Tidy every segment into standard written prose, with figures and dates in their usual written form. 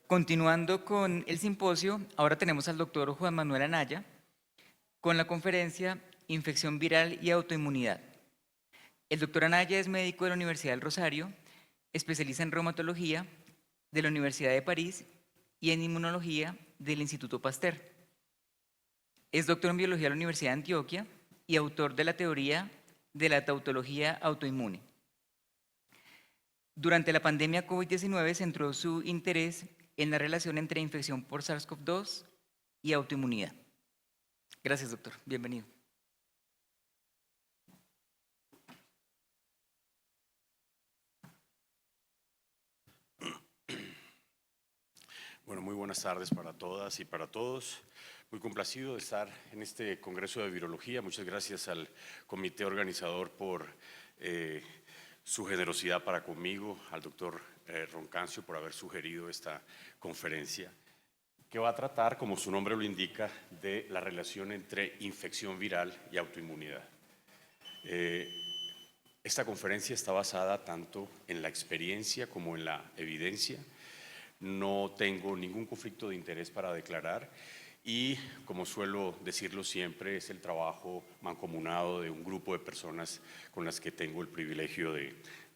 Continuando con el simposio, ahora tenemos al doctor Juan Manuel Anaya con la conferencia Infección viral y autoinmunidad. El doctor Anaya es médico de la Universidad del Rosario, especialista en reumatología de la Universidad de París y en inmunología del Instituto Pasteur. Es doctor en biología de la Universidad de Antioquia y autor de la teoría de la tautología autoinmune. Durante la pandemia COVID-19 centró su interés en la relación entre infección por SARS-CoV-2 y autoinmunidad. Gracias, doctor. Bienvenido. Bueno, muy buenas tardes para todas y para todos. Muy complacido de estar en este Congreso de Virología. Muchas gracias al comité organizador por su generosidad para conmigo, al doctor Roncancio por haber sugerido esta conferencia, que va a tratar, como su nombre lo indica, de la relación entre infección viral y autoinmunidad. Esta conferencia está basada tanto en la experiencia como en la evidencia. No tengo ningún conflicto de interés para declarar y, como suelo decirlo siempre, es el trabajo mancomunado de un grupo de personas con las que tengo el privilegio de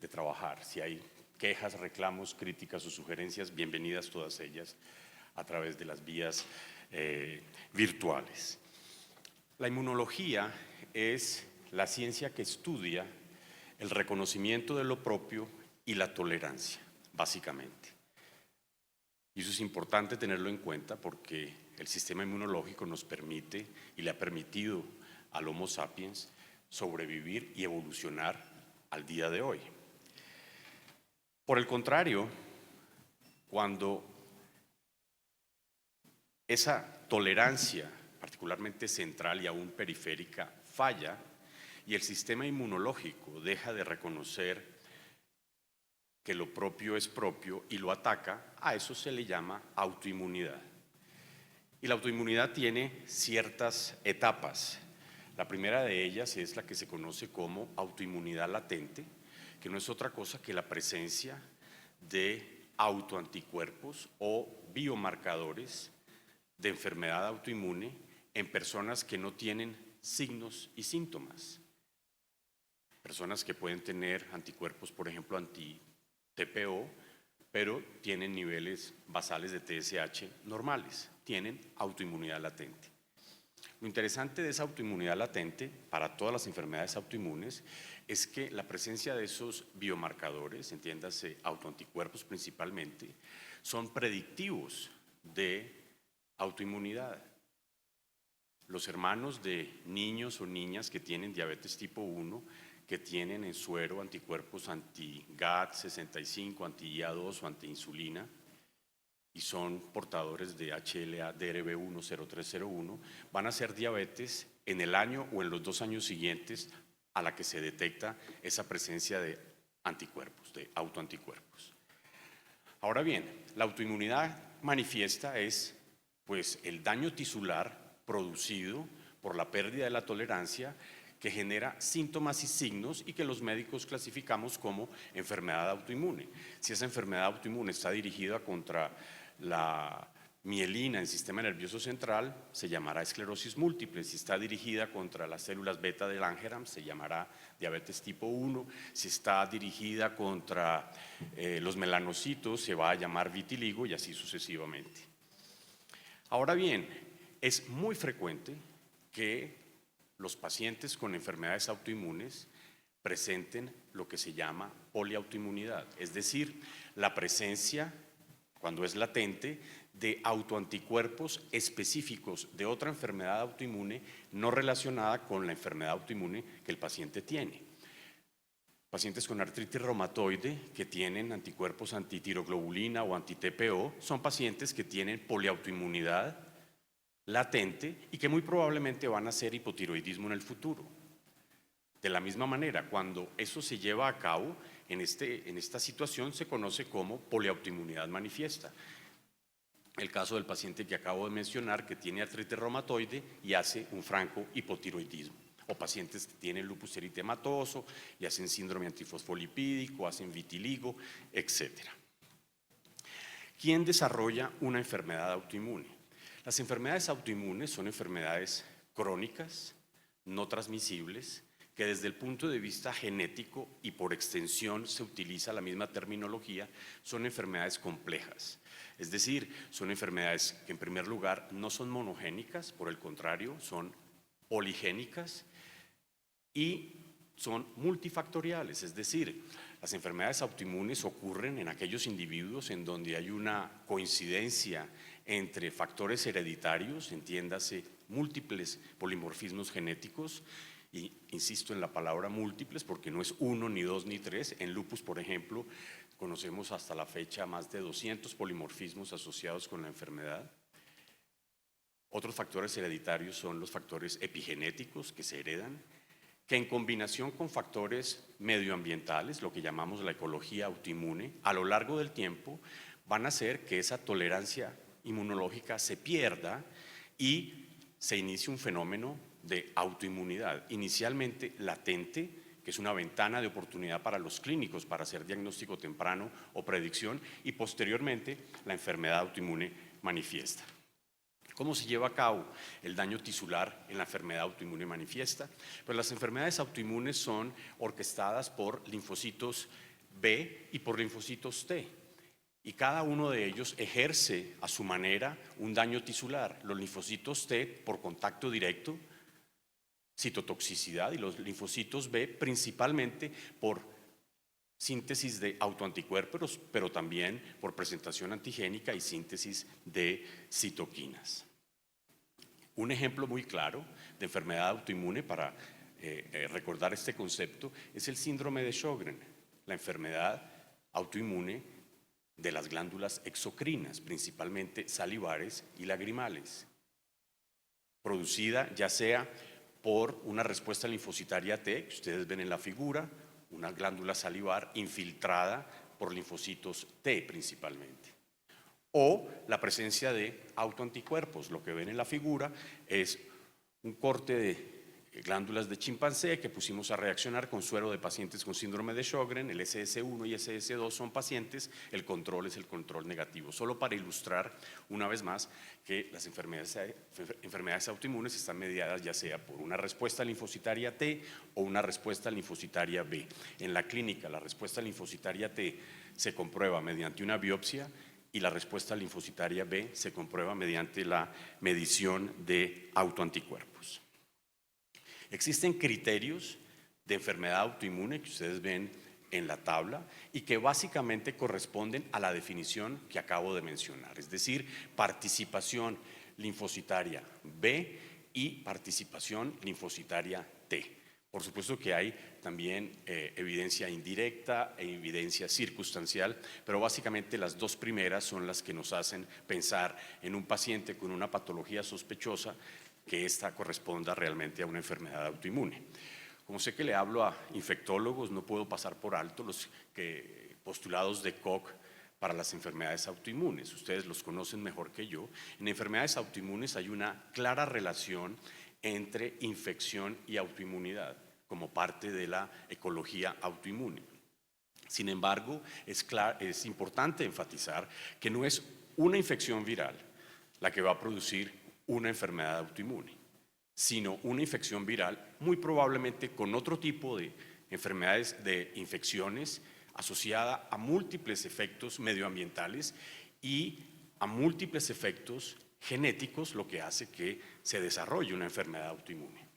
trabajar. Si hay quejas, reclamos, críticas o sugerencias, bienvenidas todas ellas a través de las vías virtuales. La inmunología es la ciencia que estudia el reconocimiento de lo propio y la tolerancia, básicamente. Y eso es importante tenerlo en cuenta porque el sistema inmunológico nos permite y le ha permitido al Homo sapiens sobrevivir y evolucionar al día de hoy. Por el contrario, cuando esa tolerancia, particularmente central y aún periférica, falla y el sistema inmunológico deja de reconocer que lo propio es propio y lo ataca, a eso se le llama autoinmunidad. Y la autoinmunidad tiene ciertas etapas. La primera de ellas es la que se conoce como autoinmunidad latente, que no es otra cosa que la presencia de autoanticuerpos o biomarcadores de enfermedad autoinmune en personas que no tienen signos y síntomas. Personas que pueden tener anticuerpos, por ejemplo, anti-TPO, pero tienen niveles basales de TSH normales, tienen autoinmunidad latente. Lo interesante de esa autoinmunidad latente para todas las enfermedades autoinmunes es que la presencia de esos biomarcadores, entiéndase autoanticuerpos principalmente, son predictivos de autoinmunidad. Los hermanos de niños o niñas que tienen diabetes tipo 1, que tienen en suero anticuerpos anti-GAT65, anti-IA2 o anti-insulina y son portadores de HLA-DRB10301, van a ser diabetes en el año o en los 2 años siguientes a la que se detecta esa presencia de anticuerpos, de autoanticuerpos. Ahora bien, la autoinmunidad manifiesta es pues el daño tisular producido por la pérdida de la tolerancia que genera síntomas y signos y que los médicos clasificamos como enfermedad autoinmune. Si esa enfermedad autoinmune está dirigida contra la mielina en el sistema nervioso central, se llamará esclerosis múltiple. Si está dirigida contra las células beta del Langerhans, se llamará diabetes tipo 1. Si está dirigida contra los melanocitos, se va a llamar vitiligo y así sucesivamente. Ahora bien, es muy frecuente que los pacientes con enfermedades autoinmunes presenten lo que se llama poliautoinmunidad, es decir, la presencia, cuando es latente, de autoanticuerpos específicos de otra enfermedad autoinmune no relacionada con la enfermedad autoinmune que el paciente tiene. Pacientes con artritis reumatoide que tienen anticuerpos antitiroglobulina o anti-TPO son pacientes que tienen poliautoinmunidad latente y que muy probablemente van a hacer hipotiroidismo en el futuro. De la misma manera, cuando eso se lleva a cabo, en esta situación se conoce como poliautoinmunidad manifiesta. El caso del paciente que acabo de mencionar que tiene artritis reumatoide y hace un franco hipotiroidismo. O pacientes que tienen lupus eritematoso y hacen síndrome antifosfolipídico, hacen vitiligo, etc. ¿Quién desarrolla una enfermedad autoinmune? Las enfermedades autoinmunes son enfermedades crónicas, no transmisibles, que desde el punto de vista genético y por extensión se utiliza la misma terminología, son enfermedades complejas. Es decir, son enfermedades que en primer lugar no son monogénicas, por el contrario, son poligénicas y son multifactoriales, es decir, las enfermedades autoinmunes ocurren en aquellos individuos en donde hay una coincidencia entre factores hereditarios, entiéndase múltiples polimorfismos genéticos, y insisto en la palabra múltiples porque no es uno, ni dos, ni tres. En lupus, por ejemplo, conocemos hasta la fecha más de 200 polimorfismos asociados con la enfermedad. Otros factores hereditarios son los factores epigenéticos que se heredan, que en combinación con factores medioambientales, lo que llamamos la ecología autoinmune, a lo largo del tiempo van a hacer que esa tolerancia inmunológica se pierda y se inicie un fenómeno de autoinmunidad, inicialmente latente, que es una ventana de oportunidad para los clínicos para hacer diagnóstico temprano o predicción, y posteriormente la enfermedad autoinmune manifiesta. ¿Cómo se lleva a cabo el daño tisular en la enfermedad autoinmune manifiesta? Pues las enfermedades autoinmunes son orquestadas por linfocitos B y por linfocitos T, y cada uno de ellos ejerce a su manera un daño tisular. Los linfocitos T por contacto directo, citotoxicidad, y los linfocitos B principalmente por síntesis de autoanticuerpos, pero también por presentación antigénica y síntesis de citoquinas. Un ejemplo muy claro de enfermedad autoinmune para recordar este concepto es el síndrome de Sjögren, la enfermedad autoinmune de las glándulas exocrinas, principalmente salivares y lagrimales, producida ya sea por una respuesta linfocitaria T, que ustedes ven en la figura, una glándula salivar infiltrada por linfocitos T principalmente, o la presencia de autoanticuerpos. Lo que ven en la figura es un corte de glándulas de chimpancé que pusimos a reaccionar con suero de pacientes con síndrome de Sjögren. El SS1 y SS2 son pacientes, el control es el control negativo. Solo para ilustrar una vez más que las enfermedades autoinmunes están mediadas ya sea por una respuesta linfocitaria T o una respuesta linfocitaria B. En la clínica, la respuesta linfocitaria T se comprueba mediante una biopsia y la respuesta linfocitaria B se comprueba mediante la medición de autoanticuerpos. Existen criterios de enfermedad autoinmune que ustedes ven en la tabla y que básicamente corresponden a la definición que acabo de mencionar, es decir, participación linfocitaria B y participación linfocitaria T. Por supuesto que hay también evidencia indirecta e evidencia circunstancial, pero básicamente las dos primeras son las que nos hacen pensar en un paciente con una patología sospechosa que ésta corresponda realmente a una enfermedad autoinmune. Como sé que le hablo a infectólogos, no puedo pasar por alto los postulados de Koch para las enfermedades autoinmunes. Ustedes los conocen mejor que yo. En enfermedades autoinmunes hay una clara relación entre infección y autoinmunidad como parte de la ecología autoinmune. Sin embargo, es importante enfatizar que no es una infección viral la que va a producir una enfermedad autoinmune, sino una infección viral muy probablemente con otro tipo de enfermedades de infecciones asociada a múltiples efectos medioambientales y a múltiples efectos genéticos, lo que hace que se desarrolle una enfermedad autoinmune.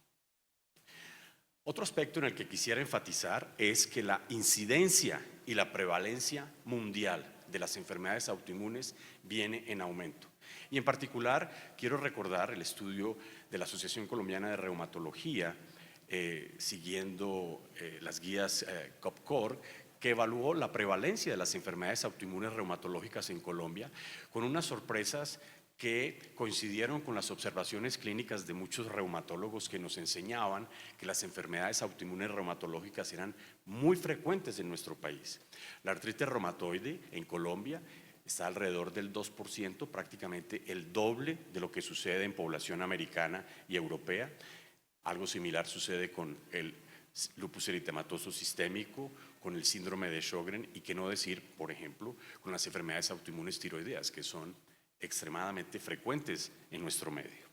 Otro aspecto en el que quisiera enfatizar es que la incidencia y la prevalencia mundial de las enfermedades autoinmunes viene en aumento. Y en particular quiero recordar el estudio de la Asociación Colombiana de Reumatología, siguiendo las guías COPCOR, que evaluó la prevalencia de las enfermedades autoinmunes reumatológicas en Colombia, con unas sorpresas que coincidieron con las observaciones clínicas de muchos reumatólogos que nos enseñaban que las enfermedades autoinmunes reumatológicas eran muy frecuentes en nuestro país. La artritis reumatoide en Colombia está alrededor del 2%, prácticamente el doble de lo que sucede en población americana y europea. Algo similar sucede con el lupus eritematoso sistémico con el síndrome de Sjögren y qué no decir, por ejemplo, con las enfermedades autoinmunes tiroideas, que son extremadamente frecuentes en nuestro medio.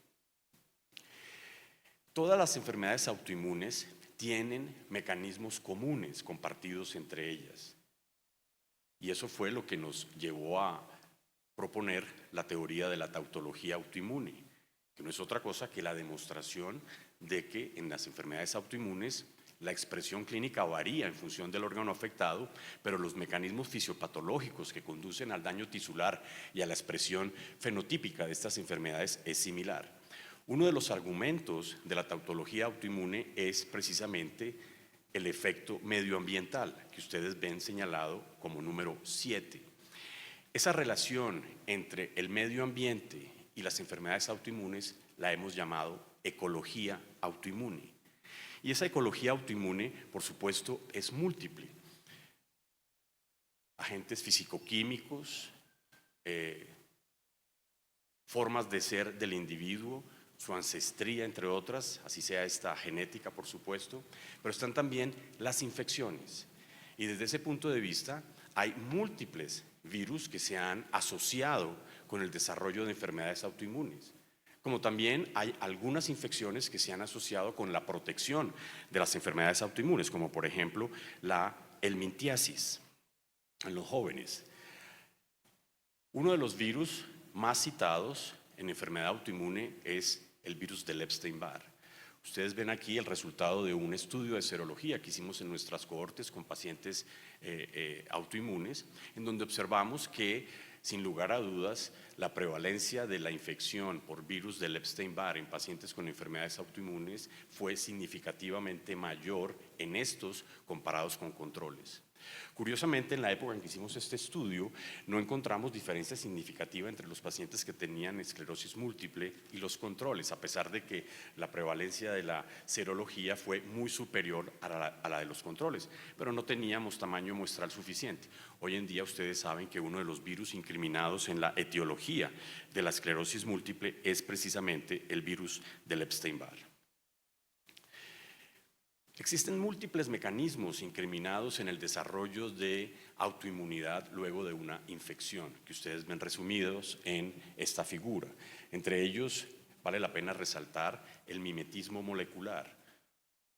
Todas las enfermedades autoinmunes tienen mecanismos comunes compartidos entre ellas. Y eso fue lo que nos llevó a proponer la teoría de la tautología autoinmune, que no es otra cosa que la demostración de que en las enfermedades autoinmunes la expresión clínica varía en función del órgano afectado, pero los mecanismos fisiopatológicos que conducen al daño tisular y a la expresión fenotípica de estas enfermedades es similar. Uno de los argumentos de la tautología autoinmune es precisamente el efecto medioambiental, que ustedes ven señalado como número 7. Esa relación entre el medio ambiente y las enfermedades autoinmunes la hemos llamado ecología autoinmune. Y esa ecología autoinmune, por supuesto, es múltiple. Agentes fisicoquímicos, formas de ser del individuo, su ancestría, entre otras, así sea esta genética, por supuesto, pero están también las infecciones. Y desde ese punto de vista, hay múltiples virus que se han asociado con el desarrollo de enfermedades autoinmunes, como también hay algunas infecciones que se han asociado con la protección de las enfermedades autoinmunes, como por ejemplo la helmintiasis en los jóvenes. Uno de los virus más citados en enfermedad autoinmune es el virus del Epstein-Barr. Ustedes ven aquí el resultado de un estudio de serología que hicimos en nuestras cohortes con pacientes autoinmunes, en donde observamos que, sin lugar a dudas, la prevalencia de la infección por virus del Epstein-Barr en pacientes con enfermedades autoinmunes fue significativamente mayor en estos comparados con controles. Curiosamente, en la época en que hicimos este estudio, no encontramos diferencia significativa entre los pacientes que tenían esclerosis múltiple y los controles, a pesar de que la prevalencia de la serología fue muy superior a la de los controles, pero no teníamos tamaño muestral suficiente. Hoy en día ustedes saben que uno de los virus incriminados en la etiología de la esclerosis múltiple es precisamente el virus del Epstein-Barr. Existen múltiples mecanismos incriminados en el desarrollo de autoinmunidad luego de una infección, que ustedes ven resumidos en esta figura. Entre ellos, vale la pena resaltar el mimetismo molecular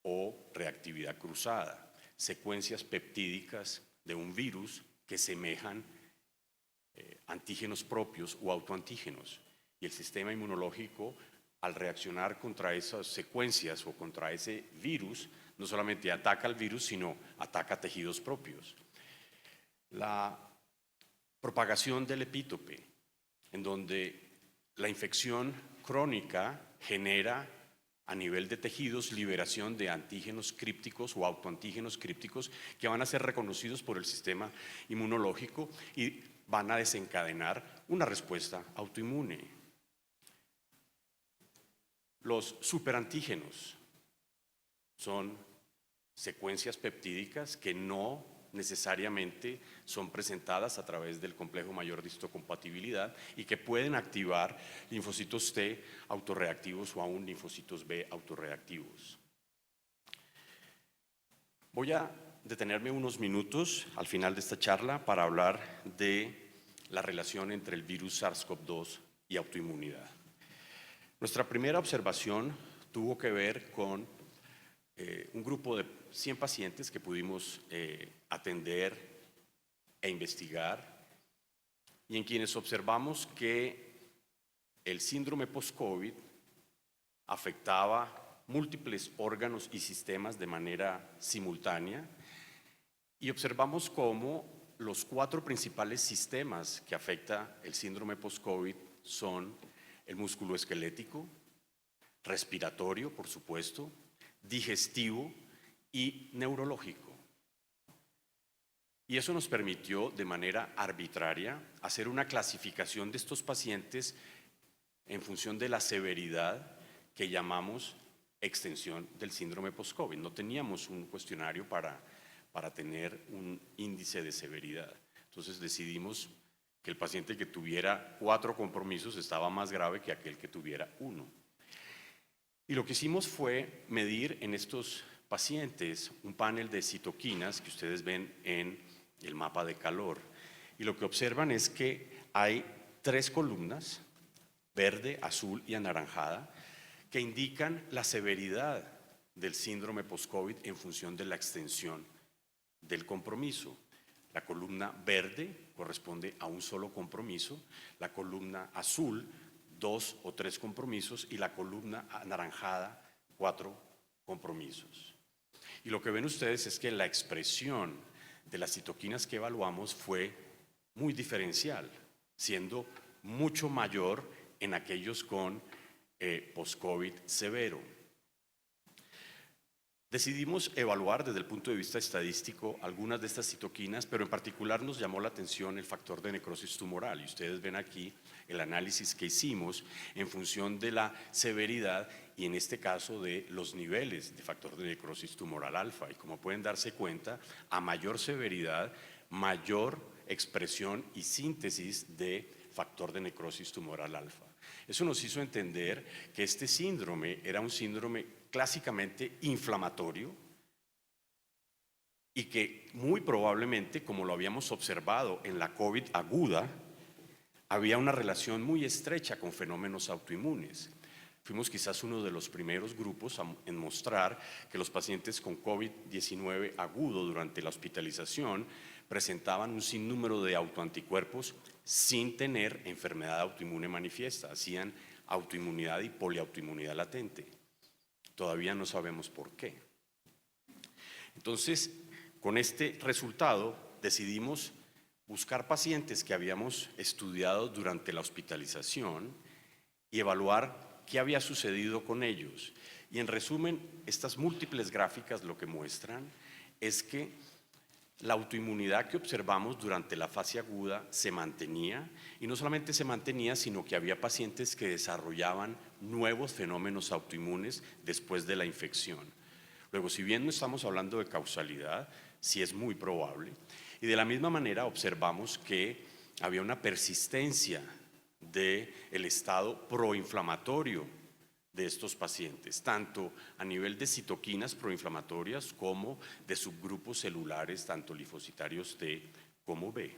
o reactividad cruzada, secuencias peptídicas de un virus que semejan antígenos propios o autoantígenos. Y el sistema inmunológico, al reaccionar contra esas secuencias o contra ese virus, no solamente ataca al virus, sino ataca tejidos propios. La propagación del epítope, en donde la infección crónica genera a nivel de tejidos liberación de antígenos crípticos o autoantígenos crípticos que van a ser reconocidos por el sistema inmunológico y van a desencadenar una respuesta autoinmune. Los superantígenos son secuencias peptídicas que no necesariamente son presentadas a través del complejo mayor de histocompatibilidad y que pueden activar linfocitos T autorreactivos o aún linfocitos B autorreactivos. Voy a detenerme unos minutos al final de esta charla para hablar de la relación entre el virus SARS-CoV-2 y autoinmunidad. Nuestra primera observación tuvo que ver con un grupo de 100 pacientes que pudimos atender e investigar y en quienes observamos que el síndrome post-COVID afectaba múltiples órganos y sistemas de manera simultánea y observamos cómo los 4 principales sistemas que afecta el síndrome post-COVID son el músculo esquelético, respiratorio, por supuesto, digestivo y neurológico. Y eso nos permitió de manera arbitraria hacer una clasificación de estos pacientes en función de la severidad que llamamos extensión del síndrome post-COVID. No teníamos un cuestionario para tener un índice de severidad. Entonces decidimos que el paciente que tuviera 4 compromisos estaba más grave que aquel que tuviera 1. Y lo que hicimos fue medir en estos pacientes un panel de citoquinas que ustedes ven en el mapa de calor. Y lo que observan es que hay 3 columnas, verde, azul y anaranjada, que indican la severidad del síndrome post-COVID en función de la extensión del compromiso. La columna verde corresponde a un solo compromiso, la columna azul 2 o 3 compromisos y la columna anaranjada 4 compromisos. Y lo que ven ustedes es que la expresión de las citoquinas que evaluamos fue muy diferencial, siendo mucho mayor en aquellos con post-COVID severo. Decidimos evaluar desde el punto de vista estadístico algunas de estas citoquinas, pero en particular nos llamó la atención el factor de necrosis tumoral. Y ustedes ven aquí el análisis que hicimos en función de la severidad y en este caso de los niveles de factor de necrosis tumoral alfa. Y como pueden darse cuenta, a mayor severidad, mayor expresión y síntesis de factor de necrosis tumoral alfa. Eso nos hizo entender que este síndrome era un síndrome clásicamente inflamatorio y que muy probablemente, como lo habíamos observado en la COVID aguda, había una relación muy estrecha con fenómenos autoinmunes. Fuimos quizás uno de los primeros grupos en mostrar que los pacientes con COVID-19 agudo durante la hospitalización presentaban un sinnúmero de autoanticuerpos sin tener enfermedad autoinmune manifiesta, hacían autoinmunidad y poliautoinmunidad latente. Todavía no sabemos por qué. Entonces, con este resultado decidimos buscar pacientes que habíamos estudiado durante la hospitalización y evaluar qué había sucedido con ellos. Y en resumen, estas múltiples gráficas lo que muestran es que la autoinmunidad que observamos durante la fase aguda se mantenía, y no solamente se mantenía, sino que había pacientes que desarrollaban nuevos fenómenos autoinmunes después de la infección. Luego, si bien no estamos hablando de causalidad, sí es muy probable. Y de la misma manera observamos que había una persistencia del estado proinflamatorio de estos pacientes, tanto a nivel de citoquinas proinflamatorias como de subgrupos celulares, tanto linfocitarios T como B.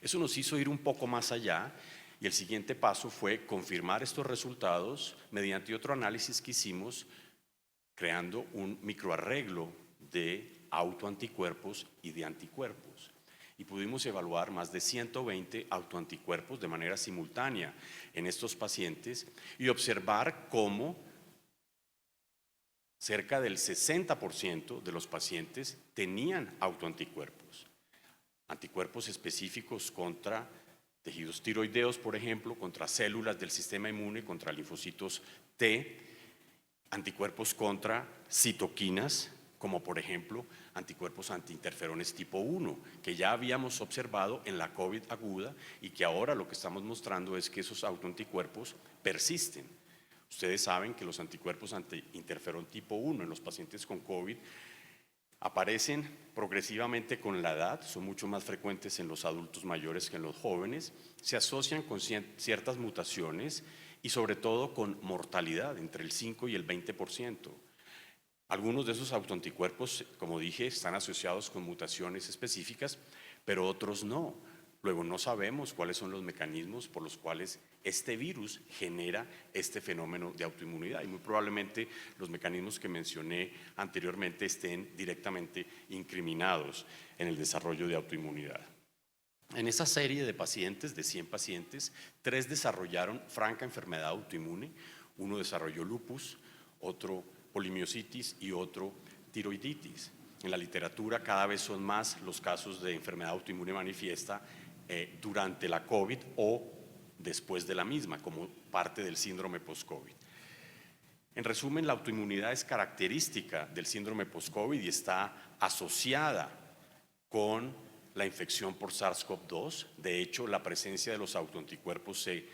Eso nos hizo ir un poco más allá y el siguiente paso fue confirmar estos resultados mediante otro análisis que hicimos creando un microarreglo de autoanticuerpos y de anticuerpos. Y pudimos evaluar más de 120 autoanticuerpos de manera simultánea en estos pacientes y observar cómo cerca del 60% de los pacientes tenían autoanticuerpos. Anticuerpos específicos contra tejidos tiroideos, por ejemplo, contra células del sistema inmune, contra linfocitos T, anticuerpos contra citoquinas, como por ejemplo anticuerpos antiinterferones tipo 1, que ya habíamos observado en la COVID aguda y que ahora lo que estamos mostrando es que esos autoanticuerpos persisten. Ustedes saben que los anticuerpos antiinterferón tipo 1 en los pacientes con COVID aparecen progresivamente con la edad, son mucho más frecuentes en los adultos mayores que en los jóvenes, se asocian con ciertas mutaciones y sobre todo con mortalidad entre el 5 y el 20%. Algunos de esos autoanticuerpos, como dije, están asociados con mutaciones específicas, pero otros no. Luego no sabemos cuáles son los mecanismos por los cuales este virus genera este fenómeno de autoinmunidad y muy probablemente los mecanismos que mencioné anteriormente estén directamente incriminados en el desarrollo de autoinmunidad. En esa serie de pacientes, de 100 pacientes, 3 desarrollaron franca enfermedad autoinmune, uno desarrolló lupus, otro polimiositis y otro tiroiditis. En la literatura cada vez son más los casos de enfermedad autoinmune manifiesta durante la COVID o después de la misma, como parte del síndrome post-COVID. En resumen, la autoinmunidad es característica del síndrome post-COVID y está asociada con la infección por SARS-CoV-2. De hecho, la presencia de los autoanticuerpos se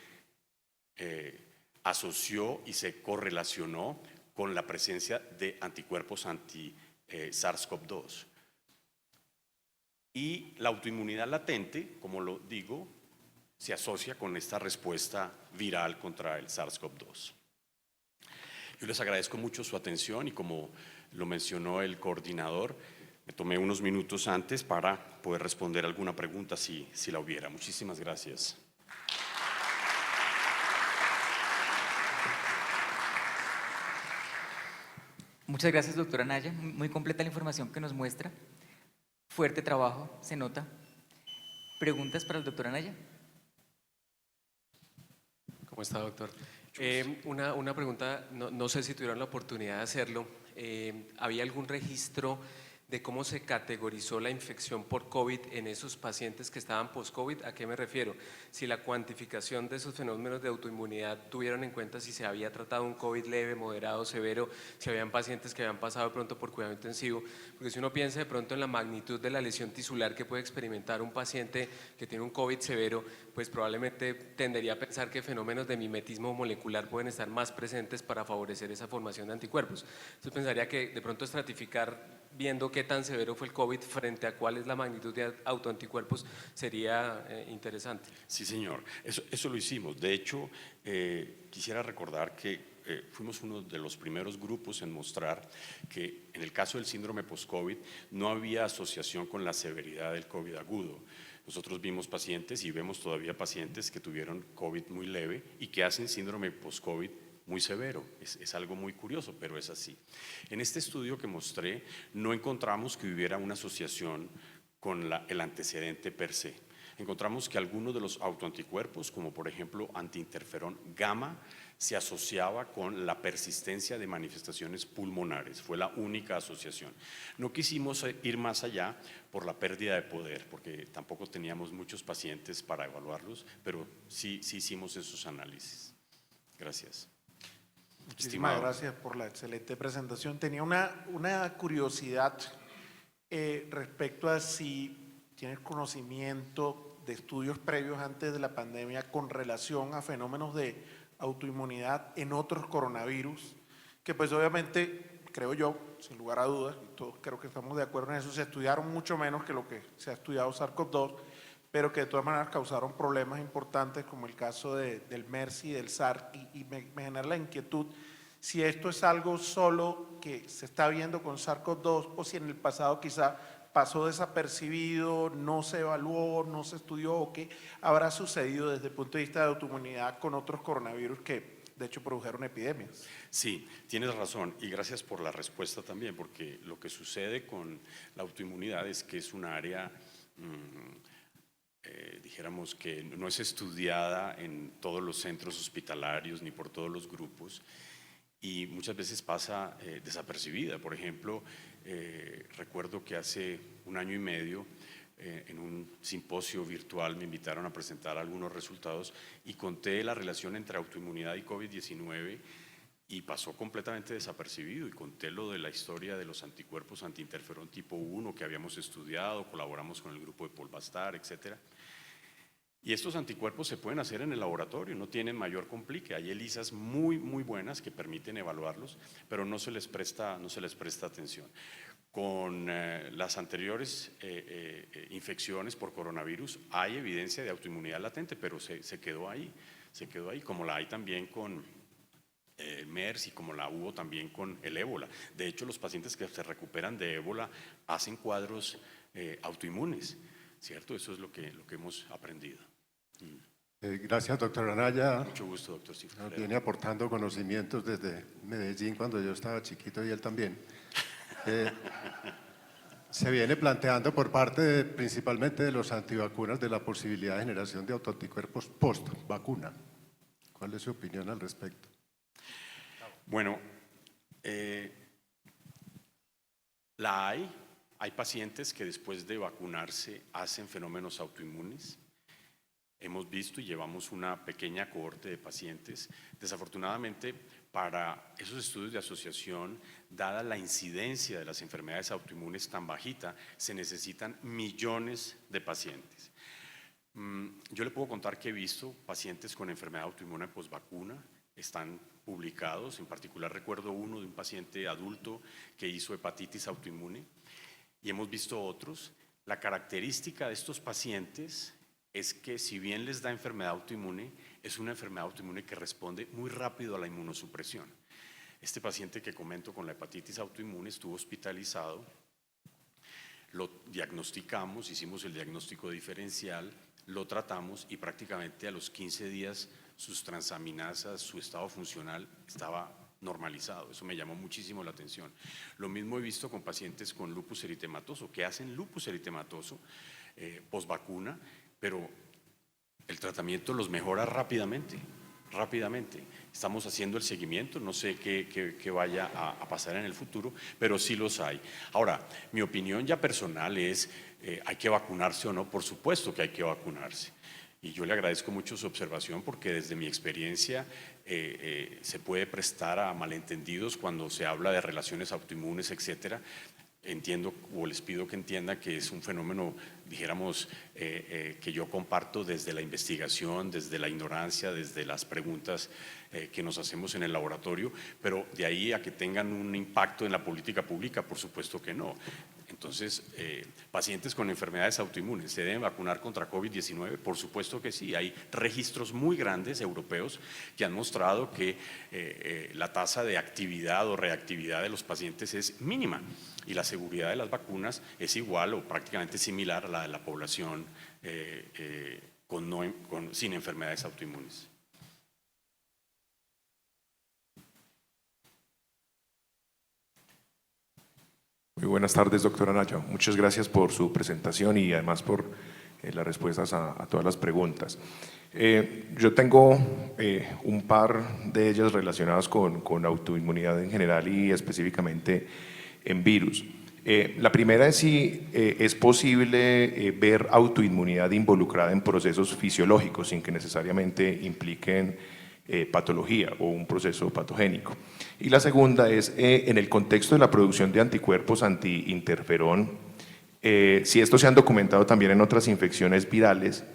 asoció y se correlacionó con la presencia de anticuerpos anti-SARS-CoV-2. Y la autoinmunidad latente, como lo digo, se asocia con esta respuesta viral contra el SARS-CoV-2. Yo les agradezco mucho su atención y como lo mencionó el coordinador, me tomé unos minutos antes para poder responder alguna pregunta si la hubiera. Muchísimas gracias. Muchas gracias, doctora Naya. Muy completa la información que nos muestra. Fuerte trabajo, se nota. ¿Preguntas para el doctor Anaya? ¿Cómo está, doctor? Una pregunta, no sé si tuvieron la oportunidad de hacerlo. ¿Había algún registro de cómo se categorizó la infección por COVID en esos pacientes que estaban post-COVID? ¿A qué me refiero? Si la cuantificación de esos fenómenos de autoinmunidad tuvieron en cuenta si se había tratado un COVID leve, moderado, severo, si habían pacientes que habían pasado de pronto por cuidado intensivo, porque si uno piensa de pronto en la magnitud de la lesión tisular que puede experimentar un paciente que tiene un COVID severo, pues probablemente tendería a pensar que fenómenos de mimetismo molecular pueden estar más presentes para favorecer esa formación de anticuerpos. Entonces pensaría que de pronto estratificar viendo qué tan severo fue el COVID frente a cuál es la magnitud de autoanticuerpos sería interesante. Sí, señor. Eso lo hicimos. De hecho, quisiera recordar que fuimos uno de los primeros grupos en mostrar que en el caso del síndrome post-COVID no había asociación con la severidad del COVID agudo. Nosotros vimos pacientes y vemos todavía pacientes que tuvieron COVID muy leve y que hacen síndrome post-COVID muy severo. Es algo muy curioso, pero es así. En este estudio que mostré no encontramos que hubiera una asociación con el antecedente per se. Encontramos que algunos de los autoanticuerpos, como por ejemplo antiinterferón gamma, se asociaba con la persistencia de manifestaciones pulmonares. Fue la única asociación. No quisimos ir más allá por la pérdida de poder, porque tampoco teníamos muchos pacientes para evaluarlos, pero sí hicimos esos análisis. Gracias. Muchísimas gracias por la excelente presentación. Tenía una curiosidad respecto a si tienes conocimiento de estudios previos antes de la pandemia con relación a fenómenos de autoinmunidad en otros coronavirus, que pues obviamente, creo yo, sin lugar a dudas, y todos creo que estamos de acuerdo en eso, se estudiaron mucho menos que lo que se ha estudiado SARS-CoV-2, pero que de todas maneras causaron problemas importantes como el caso del MERS y del SARS, y me genera la inquietud si esto es algo solo que se está viendo con SARS-CoV-2 o si en el pasado quizá pasó desapercibido, no se evaluó, no se estudió o qué habrá sucedido desde el punto de vista de autoinmunidad con otros coronavirus que de hecho produjeron epidemias. Sí, tienes razón y gracias por la respuesta también, porque lo que sucede con la autoinmunidad es que es un área dijéramos que no es estudiada en todos los centros hospitalarios ni por todos los grupos y muchas veces pasa desapercibida. Por ejemplo, recuerdo que hace un año y medio en un simposio virtual me invitaron a presentar algunos resultados y conté la relación entre autoinmunidad y COVID-19 y pasó completamente desapercibido y conté lo de la historia de los anticuerpos antiinterferón tipo 1 que habíamos estudiado, colaboramos con el grupo de Paul Bastar, etcétera. Y estos anticuerpos se pueden hacer en el laboratorio, no tienen mayor complique. Hay ELISAs muy buenas que permiten evaluarlos, pero no se les presta atención. Con las anteriores infecciones por coronavirus hay evidencia de autoinmunidad latente, pero se quedó ahí, como la hay también con el MERS y como la hubo también con el ébola. De hecho, los pacientes que se recuperan de ébola hacen cuadros autoinmunes, ¿cierto? Eso es lo que hemos aprendido. Gracias, doctor Anaya. Mucho gusto, doctor Cifrero. Viene aportando conocimientos desde Medellín cuando yo estaba chiquito y él también. Se viene planteando por parte principalmente de los antivacunas de la posibilidad de generación de autoanticuerpos post-vacuna. ¿Cuál es su opinión al respecto? Bueno, hay pacientes que después de vacunarse hacen fenómenos autoinmunes. Hemos visto y llevamos una pequeña cohorte de pacientes. Desafortunadamente, para esos estudios de asociación, dada la incidencia de las enfermedades autoinmunes tan bajita, se necesitan millones de pacientes. Yo le puedo contar que he visto pacientes con enfermedad autoinmune postvacuna, están publicados, en particular recuerdo uno de un paciente adulto que hizo hepatitis autoinmune y hemos visto otros. La característica de estos pacientes es que si bien les da enfermedad autoinmune, es una enfermedad autoinmune que responde muy rápido a la inmunosupresión. Este paciente que comento con la hepatitis autoinmune estuvo hospitalizado, lo diagnosticamos, hicimos el diagnóstico diferencial, lo tratamos y prácticamente a los 15 días sus transaminasas, su estado funcional estaba normalizado. Eso me llamó muchísimo la atención. Lo mismo he visto con pacientes con lupus eritematoso, que hacen lupus eritematoso posvacuna, pero el tratamiento los mejora rápidamente. Estamos haciendo el seguimiento, no sé qué vaya a pasar en el futuro, pero sí los hay. Ahora, mi opinión ya personal es, ¿hay que vacunarse o no? Por supuesto que hay que vacunarse. Y yo le agradezco mucho su observación porque desde mi experiencia se puede prestar a malentendidos cuando se habla de relaciones autoinmunes, etcétera. Entiendo o les pido que entiendan que es un fenómeno, dijéramos, que yo comparto desde la investigación, desde la ignorancia, desde las preguntas que nos hacemos en el laboratorio, pero de ahí a que tengan un impacto en la política pública, por supuesto que no. Entonces, pacientes con enfermedades autoinmunes, ¿se deben vacunar contra COVID-19? Por supuesto que sí. Hay registros muy grandes europeos que han mostrado que la tasa de actividad o reactividad de los pacientes es mínima y la seguridad de las vacunas es igual o prácticamente similar a la de la población sin enfermedades autoinmunes. Muy buenas tardes, doctora Anaya. Muchas gracias por su presentación y además por las respuestas a todas las preguntas. Yo tengo un par de ellas relacionadas con autoinmunidad en general y específicamente en virus. La primera es si es posible ver autoinmunidad involucrada en procesos fisiológicos sin que necesariamente impliquen patología o un proceso patogénico. Y la segunda es, en el contexto de la producción de anticuerpos antiinterferón, si estos se han documentado también en otras infecciones virales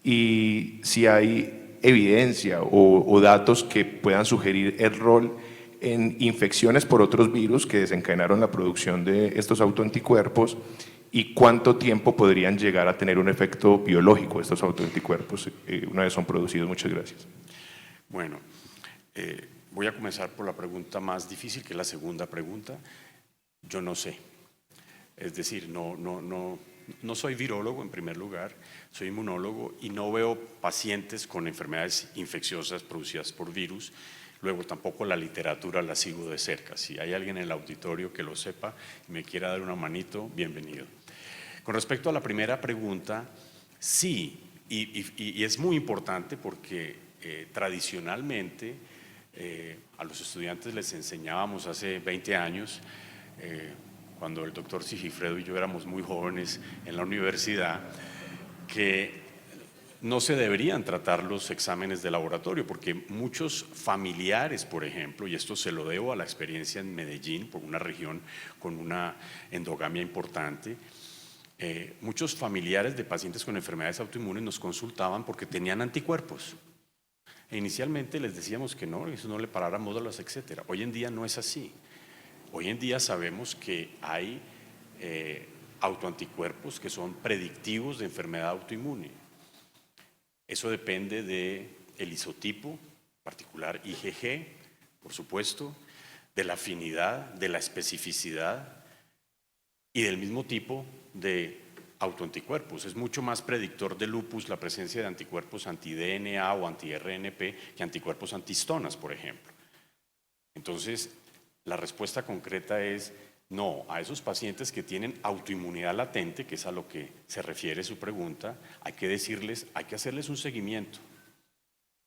y si hay evidencia o datos que puedan sugerir el rol en infecciones por otros virus que desencadenaron la producción de estos autoanticuerpos y cuánto tiempo podrían llegar a tener un efecto biológico estos autoanticuerpos una vez son producidos. Muchas gracias. Bueno, voy a comenzar por la pregunta más difícil, que es la segunda pregunta. Yo no sé. Es decir, no soy virólogo en primer lugar, soy inmunólogo y no veo pacientes con enfermedades infecciosas producidas por virus. Luego tampoco la literatura la sigo de cerca. Si hay alguien en el auditorio que lo sepa y me quiera dar una manito, bienvenido. Con respecto a la primera pregunta, sí, y es muy importante porque tradicionalmente a los estudiantes les enseñábamos hace 20 años, cuando el doctor Sigifredo y yo éramos muy jóvenes en la universidad, que no se deberían tratar los exámenes de laboratorio porque muchos familiares, por ejemplo, y esto se lo debo a la experiencia en Medellín, por una región con una endogamia importante, muchos familiares de pacientes con enfermedades autoinmunes nos consultaban porque tenían anticuerpos. E inicialmente les decíamos que no, eso no le parara módulos, etcétera. Hoy en día no es así. Hoy en día sabemos que hay autoanticuerpos que son predictivos de enfermedad autoinmune. Eso depende del isotipo, particular IgG, por supuesto, de la afinidad, de la especificidad y del mismo tipo de autoanticuerpos. Es mucho más predictor de lupus la presencia de anticuerpos anti-DNA o anti-RNP que anticuerpos antihistonas, por ejemplo. Entonces, la respuesta concreta es no. A esos pacientes que tienen autoinmunidad latente, que es a lo que se refiere su pregunta, hay que hacerles un seguimiento.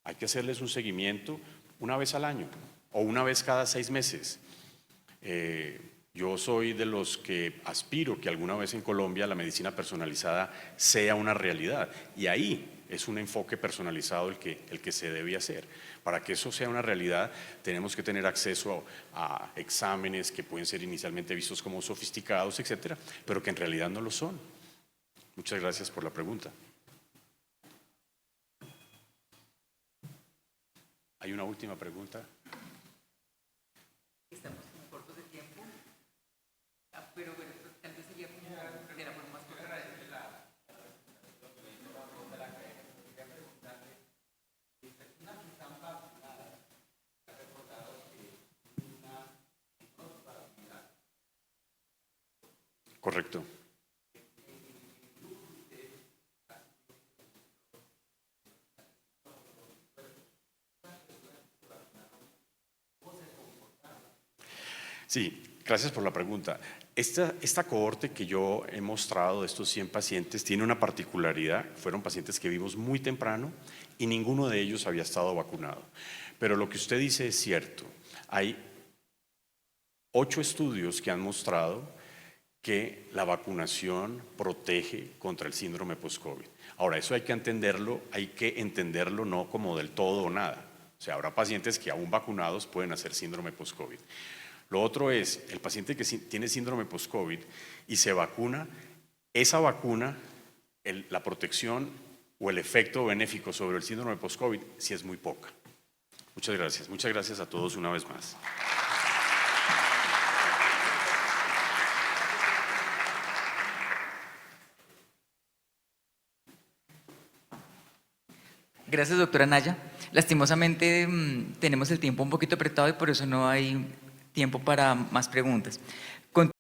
Hay que hacerles un seguimiento una vez al año o una vez cada 6 meses. Yo soy de los que aspiro que alguna vez en Colombia la medicina personalizada sea una realidad y ahí es un enfoque personalizado el que se debe hacer. Para que eso sea una realidad tenemos que tener acceso a exámenes que pueden ser inicialmente vistos como sofisticados, etcétera, pero que en realidad no lo son. Muchas gracias por la pregunta. ¿Hay una última pregunta? Estamos cortos de tiempo, pero bueno, tal vez sería como de la forma más corta. Correcto. Sí, gracias por la pregunta. Esta cohorte que yo he mostrado de estos 100 pacientes tiene una particularidad. Fueron pacientes que vimos muy temprano y ninguno de ellos había estado vacunado. Pero lo que usted dice es cierto. Hay 8 estudios que han mostrado que la vacunación protege contra el síndrome post-COVID. Ahora, eso hay que entenderlo no como del todo o nada. O sea, habrá pacientes que aún vacunados pueden hacer síndrome post-COVID. Lo otro es, el paciente que tiene síndrome post-COVID y se vacuna, esa vacuna, la protección o el efecto benéfico sobre el síndrome post-COVID sí es muy poca. Muchas gracias. Muchas gracias a todos una vez más. Gracias, doctora Naya. Lastimosamente tenemos el tiempo un poquito apretado y por eso no hay tiempo para más preguntas.